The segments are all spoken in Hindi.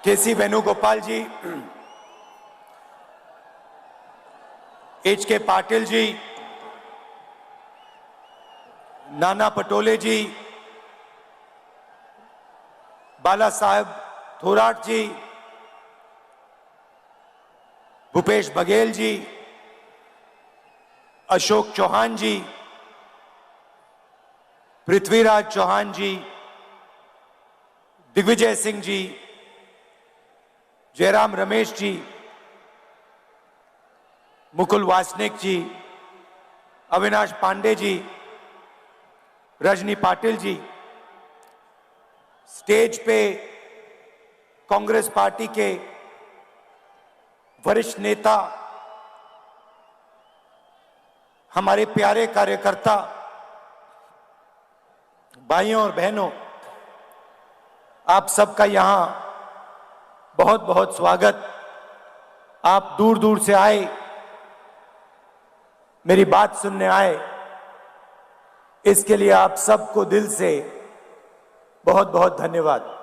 केसी वेणुगोपाल जी, एच.के. पाटिल जी, नाना पटोले जी, बाला साहब थोराट जी, भूपेश बघेल जी, अशोक चौहान जी, पृथ्वीराज चौहान जी, दिग्विजय सिंह जी, जयराम रमेश जी, मुकुल वासनिक जी, अविनाश पांडे जी, रजनी पाटिल जी, स्टेज पे कांग्रेस पार्टी के वरिष्ठ नेता, हमारे प्यारे कार्यकर्ता भाइयों और बहनों, आप सबका यहां बहुत बहुत स्वागत। आप दूर दूर से आए, मेरी बात सुनने आए, इसके लिए आप सबको दिल से बहुत बहुत धन्यवाद।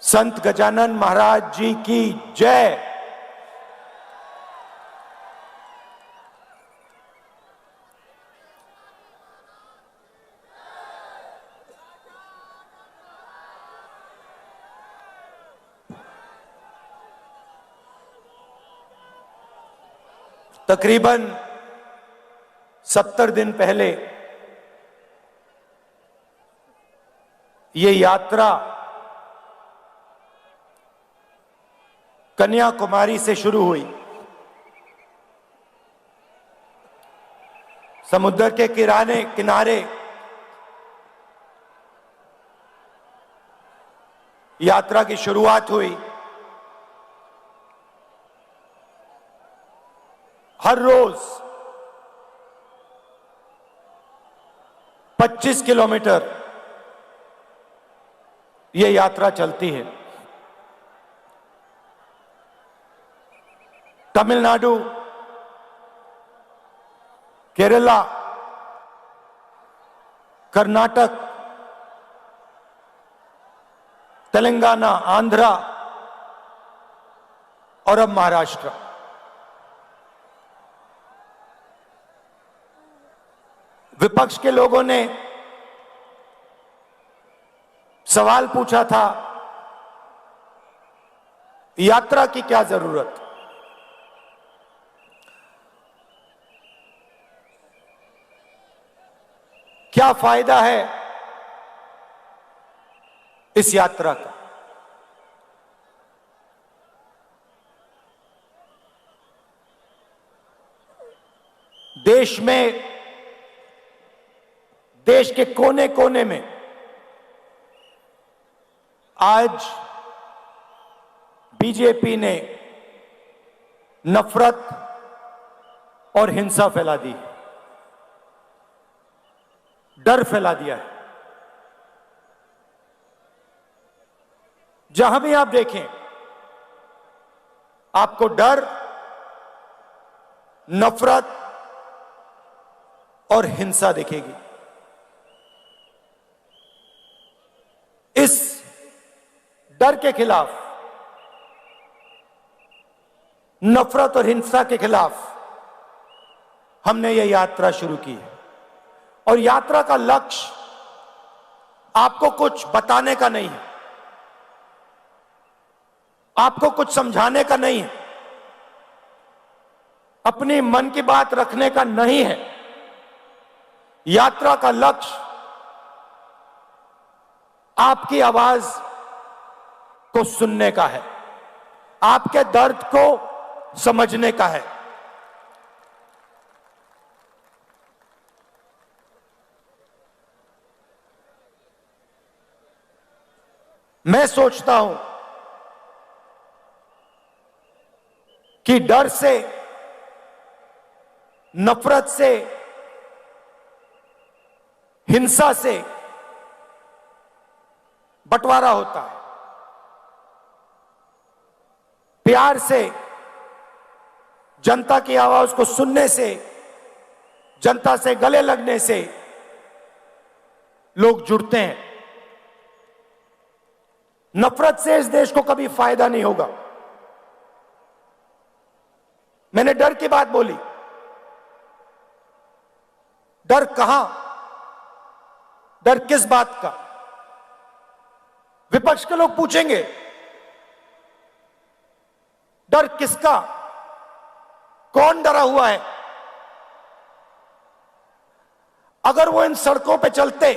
संत गजानन महाराज जी की जय। तकरीबन 70 दिन पहले ये यात्रा कन्याकुमारी से शुरू हुई। समुद्र के किनारे यात्रा की शुरुआत हुई। हर रोज 25 किलोमीटर ये यात्रा चलती है। तमिलनाडु, केरला, कर्नाटक, तेलंगाना, आंध्रा और अब महाराष्ट्र। विपक्ष के लोगों ने सवाल पूछा था, यात्रा की क्या जरूरत? क्या फायदा है इस यात्रा का? देश में, देश के कोने कोने में आज बीजेपी ने नफरत और हिंसा फैला दी, डर फैला दिया है। जहां भी आप देखें, आपको डर, नफरत और हिंसा दिखेगी। इस डर के खिलाफ, नफरत और हिंसा के खिलाफ हमने यह यात्रा शुरू की है। और यात्रा का लक्ष्य आपको कुछ बताने का नहीं है, आपको कुछ समझाने का नहीं है, अपनी मन की बात रखने का नहीं है। यात्रा का लक्ष्य आपकी आवाज को सुनने का है, आपके दर्द को समझने का है। मैं सोचता हूं कि डर से, नफरत से, हिंसा से बंटवारा होता है। प्यार से, जनता की आवाज को सुनने से, जनता से गले लगने से लोग जुड़ते हैं। नफरत से इस देश को कभी फायदा नहीं होगा। मैंने डर की बात बोली। डर कहां? डर किस बात का? विपक्ष के लोग पूछेंगे डर किसका? कौन डरा हुआ है? अगर वो इन सड़कों पे चलते,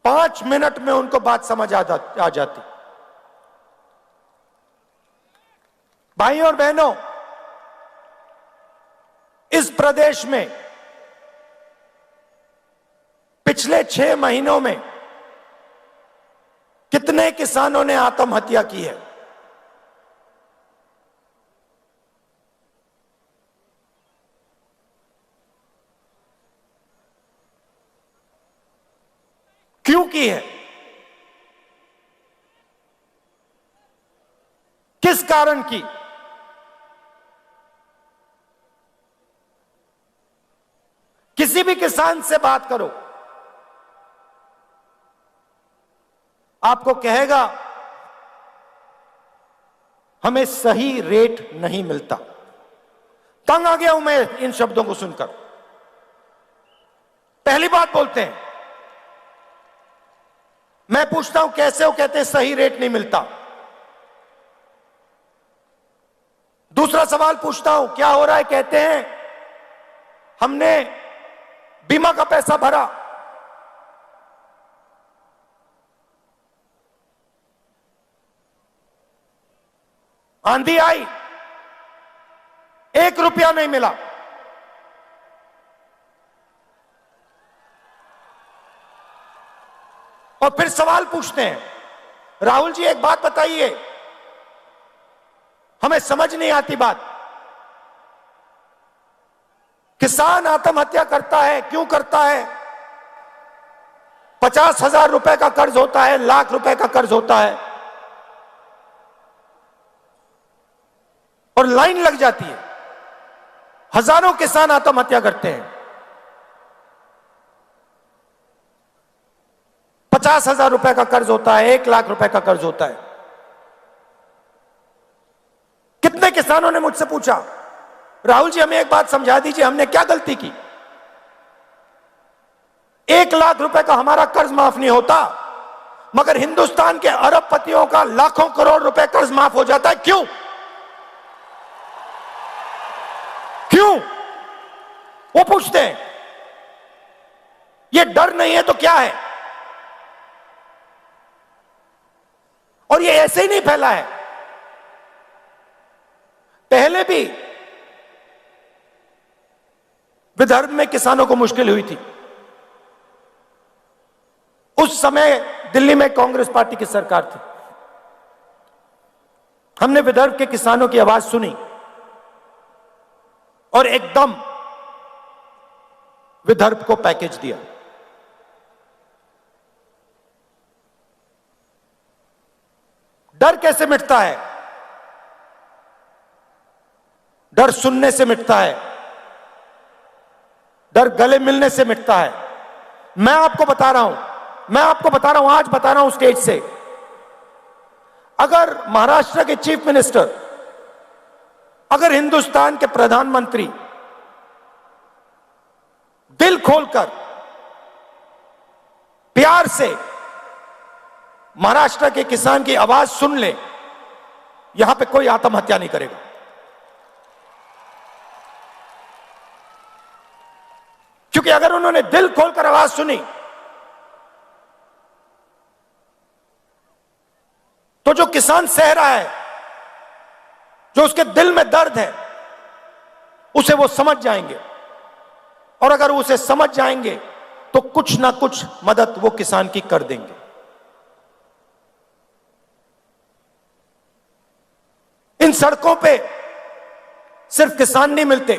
पांच मिनट में उनको बात समझ आ जाती। भाइयों और बहनों, इस प्रदेश में पिछले 6 महीनों में कितने किसानों ने आत्महत्या की है? क्यों की है? किस कारण की? किसी भी किसान से बात करो, आपको कहेगा हमें सही रेट नहीं मिलता। तंग आ गया हूं मैं इन शब्दों को सुनकर। पहली बात बोलते हैं, मैं पूछता हूं कैसे? वो कहते हैं सही रेट नहीं मिलता। दूसरा सवाल पूछता हूं क्या हो रहा है? कहते हैं हमने बीमा का पैसा भरा। आंधी आई, 1 रुपया नहीं मिला। और फिर सवाल पूछते हैं, राहुल जी एक बात बताइए, हमें समझ नहीं आती बात। किसान आत्महत्या करता है, क्यों करता है? 50,000 रुपए का कर्ज होता है, लाख रुपए का कर्ज होता है, और लाइन लग जाती है। हजारों किसान आत्महत्या करते हैं। 50,000 रुपए का कर्ज होता है, 1 लाख रुपए का कर्ज होता है। कितने किसानों ने मुझसे पूछा, राहुल जी हमें एक बात समझा दीजिए, हमने क्या गलती की? 1 लाख रुपए का हमारा कर्ज माफ नहीं होता, मगर हिंदुस्तान के अरबपतियों का लाखों करोड़ रुपए कर्ज माफ हो जाता है। क्यों? क्यों? वो पूछते हैं। ये डर नहीं है तो क्या है? और ये ऐसे ही नहीं फैला है। पहले भी विदर्भ में किसानों को मुश्किल हुई थी। उस समय दिल्ली में कांग्रेस पार्टी की सरकार थी। हमने विदर्भ के किसानों की आवाज सुनी और एकदम विदर्भ को पैकेज दिया। डर कैसे मिटता है? डर सुनने से मिटता है, डर गले मिलने से मिटता है। मैं आपको बता रहा हूं, आज बता रहा हूं स्टेज से, अगर महाराष्ट्र के चीफ मिनिस्टर, अगर हिंदुस्तान के प्रधानमंत्री दिल खोलकर प्यार से महाराष्ट्र के किसान की आवाज सुन ले, यहां पे कोई आत्महत्या नहीं करेगा। क्योंकि अगर उन्होंने दिल खोलकर आवाज सुनी तो जो किसान सह रहा है, जो उसके दिल में दर्द है, उसे वो समझ जाएंगे। और अगर उसे समझ जाएंगे तो कुछ ना कुछ मदद वो किसान की कर देंगे। इन सड़कों पे सिर्फ किसान नहीं मिलते,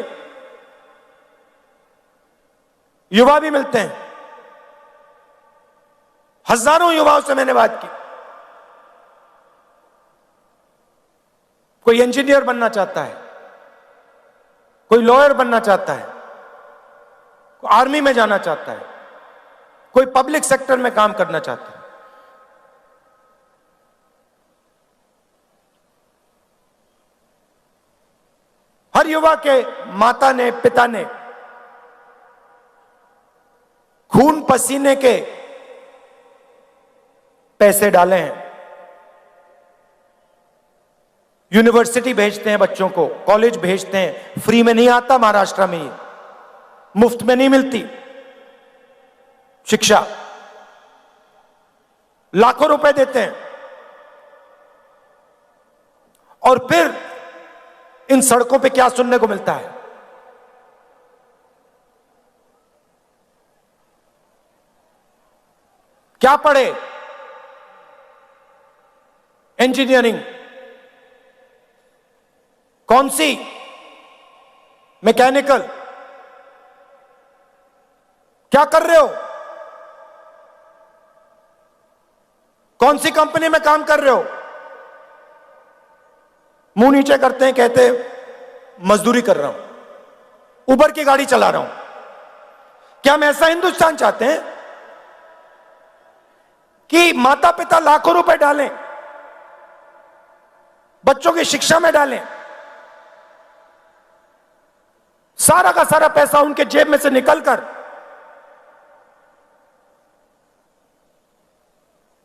युवा भी मिलते हैं। हजारों युवाओं से मैंने बात की। कोई इंजीनियर बनना चाहता है, कोई लॉयर बनना चाहता है, कोई आर्मी में जाना चाहता है, कोई पब्लिक सेक्टर में काम करना चाहता है। हर युवा के माता ने, पिता ने खून पसीने के पैसे डाले हैं। यूनिवर्सिटी भेजते हैं बच्चों को, कॉलेज भेजते हैं, फ्री में नहीं आता महाराष्ट्र में, ये मुफ्त में नहीं मिलती शिक्षा, लाखों रुपए देते हैं। और फिर इन सड़कों पे क्या सुनने को मिलता है? क्या पढ़े? इंजीनियरिंग, कौन सी? मैकेनिकल। क्या कर रहे हो? कौन सी कंपनी में काम कर रहे हो? मुंह नीचे करते हैं, कहते मजदूरी कर रहा हूं, उबर की गाड़ी चला रहा हूं। क्या हम ऐसा हिंदुस्तान चाहते हैं कि माता पिता लाखों रुपए डालें, बच्चों की शिक्षा में डालें, सारा का सारा पैसा उनके जेब में से निकलकर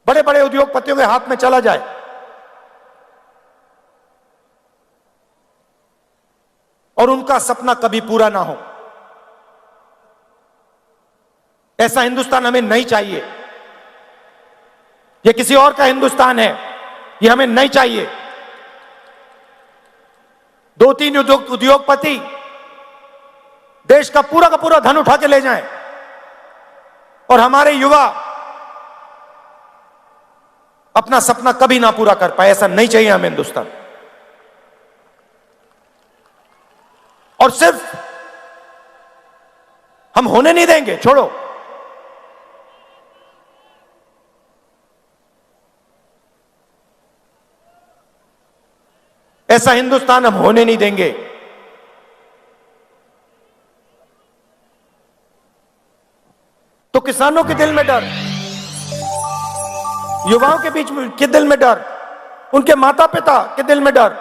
बड़े बड़े उद्योगपतियों के हाथ में चला जाए? और उनका सपना कभी पूरा ना हो। ऐसा हिंदुस्तान हमें नहीं चाहिए। यह किसी और का हिंदुस्तान है, यह हमें नहीं चाहिए। दो तीन उद्योगपति देश का पूरा धन उठा के ले जाएं और हमारे युवा अपना सपना कभी ना पूरा कर पाए। ऐसा नहीं चाहिए हमें हिंदुस्तान। और सिर्फ हम होने नहीं देंगे, छोड़ो, ऐसा हिंदुस्तान हम होने नहीं देंगे। तो किसानों के दिल में डर, युवाओं के बीच में के दिल में डर, उनके माता पिता के दिल में डर,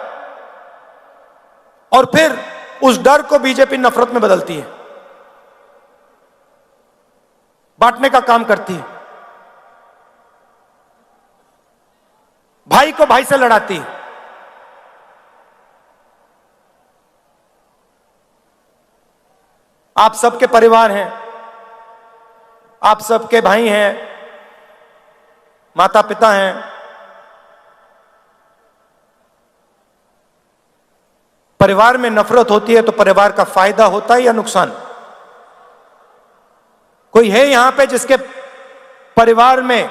और फिर उस डर को बीजेपी नफरत में बदलती है, बांटने का काम करती है, भाई को भाई से लड़ाती है। आप सबके परिवार हैं, आप सबके भाई हैं, माता पिता हैं। परिवार में नफरत होती है तो परिवार का फायदा होता है या नुकसान? कोई है यहां पे जिसके परिवार में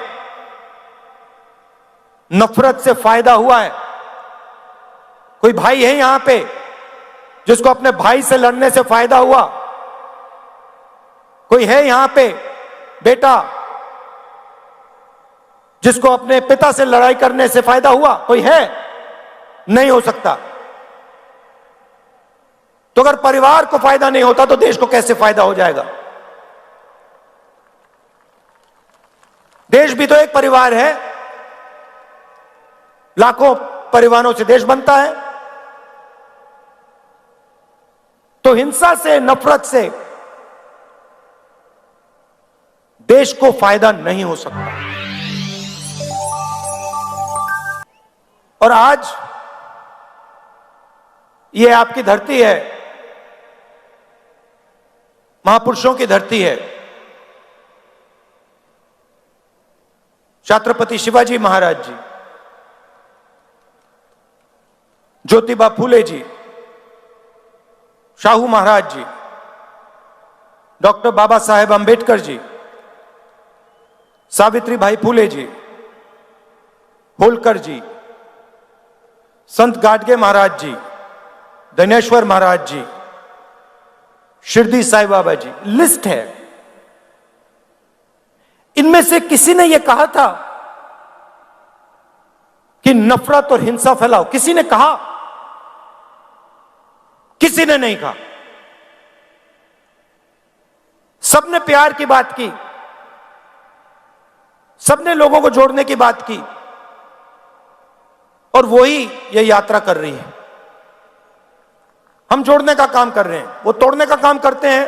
नफरत से फायदा हुआ है? कोई भाई है यहां पे जिसको अपने भाई से लड़ने से फायदा हुआ? कोई है यहां पे बेटा जिसको अपने पिता से लड़ाई करने से फायदा हुआ? कोई है? नहीं हो सकता। तो अगर परिवार को फायदा नहीं होता तो देश को कैसे फायदा हो जाएगा? देश भी तो एक परिवार है, लाखों परिवारों से देश बनता है। तो हिंसा से, नफरत से देश को फायदा नहीं हो सकता। और आज ये आपकी धरती है, महापुरुषों की धरती है। छत्रपति शिवाजी महाराज जी, ज्योतिबा फूले जी, शाहू महाराज जी, डॉक्टर बाबा साहेब अंबेडकर जी, सावित्री भाई फूले जी, होलकर जी, संत गाडगे महाराज जी, धनेश्वर महाराज जी, शिरडी साईं बाबा जी, लिस्ट है। इनमें से किसी ने यह कहा था कि नफरत और हिंसा फैलाओ? किसी ने कहा? किसी ने नहीं कहा। सबने प्यार की बात की, सबने लोगों को जोड़ने की बात की, और वही ये यात्रा कर रही है। हम जोड़ने का काम कर रहे हैं, वो तोड़ने का काम करते हैं,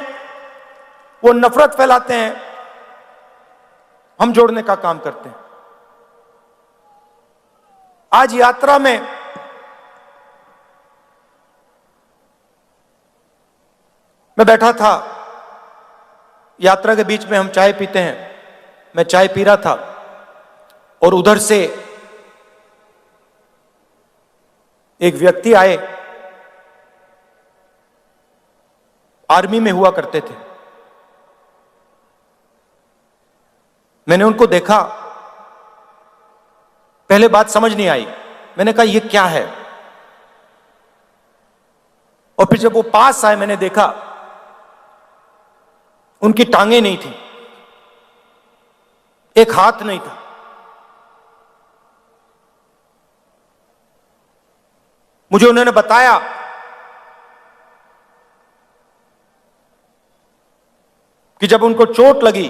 वो नफरत फैलाते हैं, हम जोड़ने का काम करते हैं। आज यात्रा में मैं बैठा था, यात्रा के बीच में हम चाय पीते हैं, मैं चाय पी रहा था और उधर से एक व्यक्ति आए, आर्मी में हुआ करते थे। मैंने उनको देखा, पहले बात समझ नहीं आई, मैंने कहा ये क्या है, और फिर जब वो पास आए मैंने देखा उनकी टांगे नहीं थी, एक हाथ नहीं था। मुझे उन्होंने बताया कि जब उनको चोट लगी,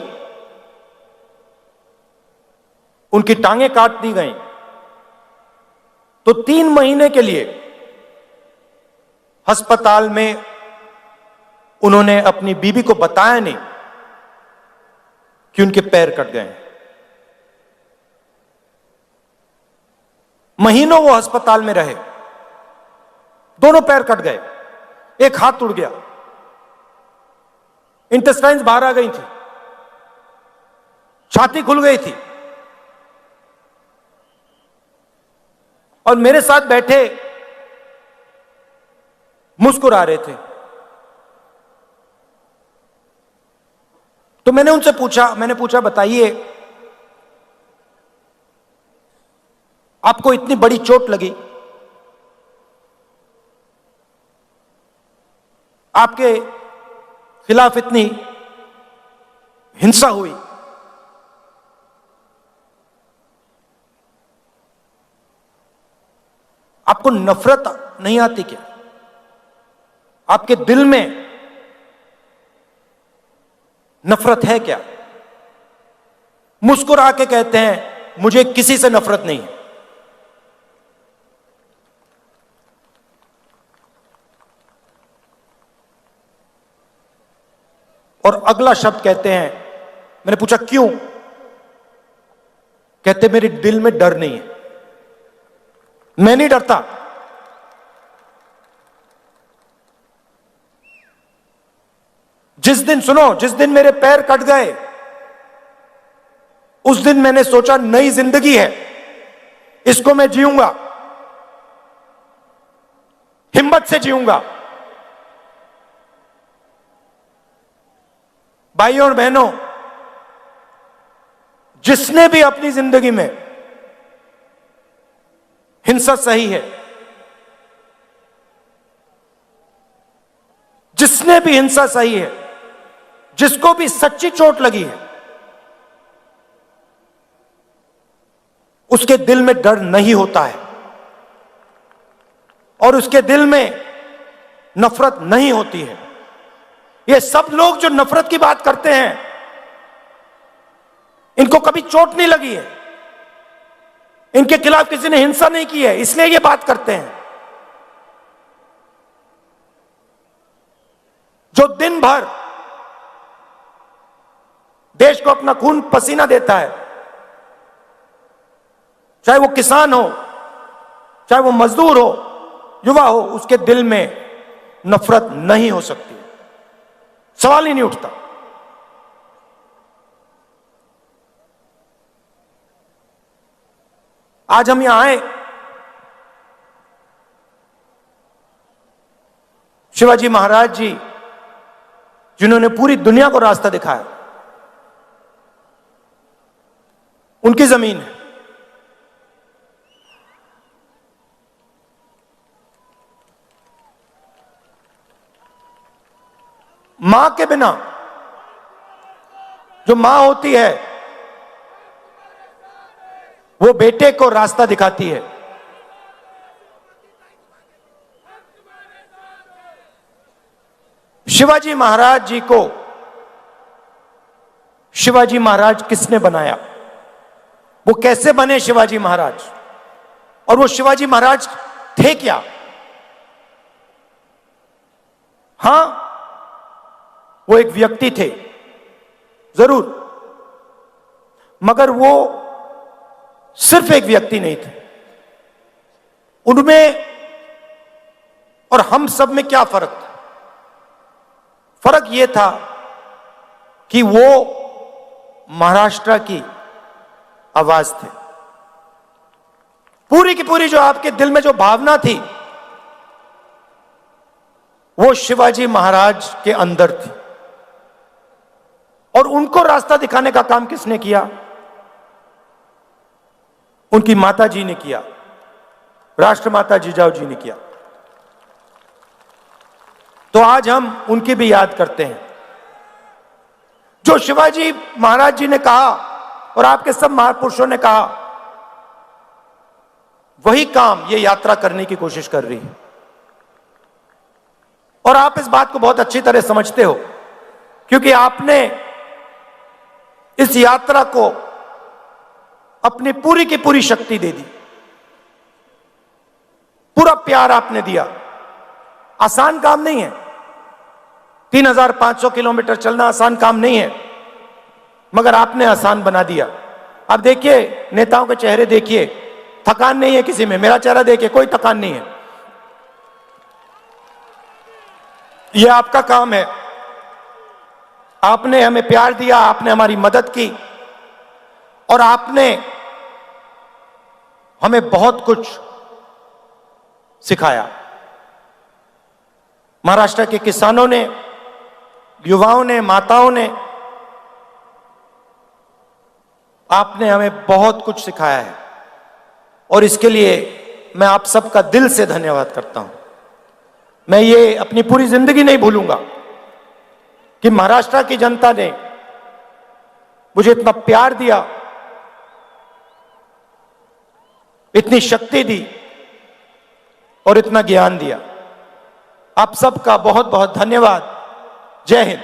उनकी टांगें काट दी गई, तो 3 महीने के लिए अस्पताल में उन्होंने अपनी बीवी को बताया नहीं कि उनके पैर कट गए। महीनों वो अस्पताल में रहे, दोनों पैर कट गए, एक हाथ टूट गया, इंटेस्टाइन्स बाहर आ गई थी, छाती खुल गई थी, और मेरे साथ बैठे मुस्कुरा रहे थे। तो मैंने पूछा बताइए, आपको इतनी बड़ी चोट लगी, आपके खिलाफ इतनी हिंसा हुई, आपको नफरत नहीं आती क्या? आपके दिल में नफरत है क्या? मुस्कुरा के कहते हैं मुझे किसी से नफरत नहीं है। और अगला शब्द कहते हैं, मैंने पूछा क्यों? कहते मेरे दिल में डर नहीं है, मैं नहीं डरता। जिस दिन मेरे पैर कट गए, उस दिन मैंने सोचा नई जिंदगी है, इसको मैं जीऊंगा, हिम्मत से जीऊंगा। भाइयों और बहनों, जिसने भी अपनी जिंदगी में हिंसा सही है, जिसने भी हिंसा सही है, जिसको भी सच्ची चोट लगी है, उसके दिल में डर नहीं होता है और उसके दिल में नफरत नहीं होती है। ये सब लोग जो नफरत की बात करते हैं, इनको कभी चोट नहीं लगी है, इनके खिलाफ किसी ने हिंसा नहीं की है, इसलिए ये बात करते हैं। जो दिन भर देश को अपना खून पसीना देता है, चाहे वो किसान हो, चाहे वो मजदूर हो, युवा हो, उसके दिल में नफरत नहीं हो सकती, सवाल ही नहीं उठता। आज हम यहां आए, शिवाजी महाराज जी जिन्होंने पूरी दुनिया को रास्ता दिखाया, उनकी जमीन है। मां के बिना, जो मां होती है वो बेटे को रास्ता दिखाती है। शिवाजी महाराज जी को शिवाजी महाराज किसने बनाया, वो कैसे बने शिवाजी महाराज, और वो शिवाजी महाराज थे क्या? हां, वो एक व्यक्ति थे जरूर, मगर वो सिर्फ एक व्यक्ति नहीं थे। उनमें और हम सब में क्या फर्क था? फर्क यह था कि वो महाराष्ट्र की आवाज थे। पूरी की पूरी जो आपके दिल में जो भावना थी, वो शिवाजी महाराज के अंदर थी। और उनको रास्ता दिखाने का काम किसने किया? उनकी माता जी ने किया, राष्ट्रमाता जिजाऊ जी ने किया। तो आज हम उनकी भी याद करते हैं। जो शिवाजी महाराज जी ने कहा और आपके सब महापुरुषों ने कहा, वही काम ये यात्रा करने की कोशिश कर रही है। और आप इस बात को बहुत अच्छी तरह समझते हो, क्योंकि आपने इस यात्रा को अपनी पूरी की पूरी शक्ति दे दी, पूरा प्यार आपने दिया। आसान काम नहीं है, 3500 किलोमीटर चलना आसान काम नहीं है, मगर आपने आसान बना दिया। अब देखिए, नेताओं के चेहरे देखिए, थकान नहीं है किसी में। मेरा चेहरा देखिए, कोई थकान नहीं है। यह आपका काम है। आपने हमें प्यार दिया, आपने हमारी मदद की, और आपने हमें बहुत कुछ सिखाया। महाराष्ट्र के किसानों ने, युवाओं ने, माताओं ने, आपने हमें बहुत कुछ सिखाया है, और इसके लिए मैं आप सबका दिल से धन्यवाद करता हूं। मैं ये अपनी पूरी जिंदगी नहीं भूलूंगा कि महाराष्ट्र की जनता ने मुझे इतना प्यार दिया, इतनी शक्ति दी और इतना ज्ञान दिया। आप सबका बहुत बहुत धन्यवाद। जय हिंद।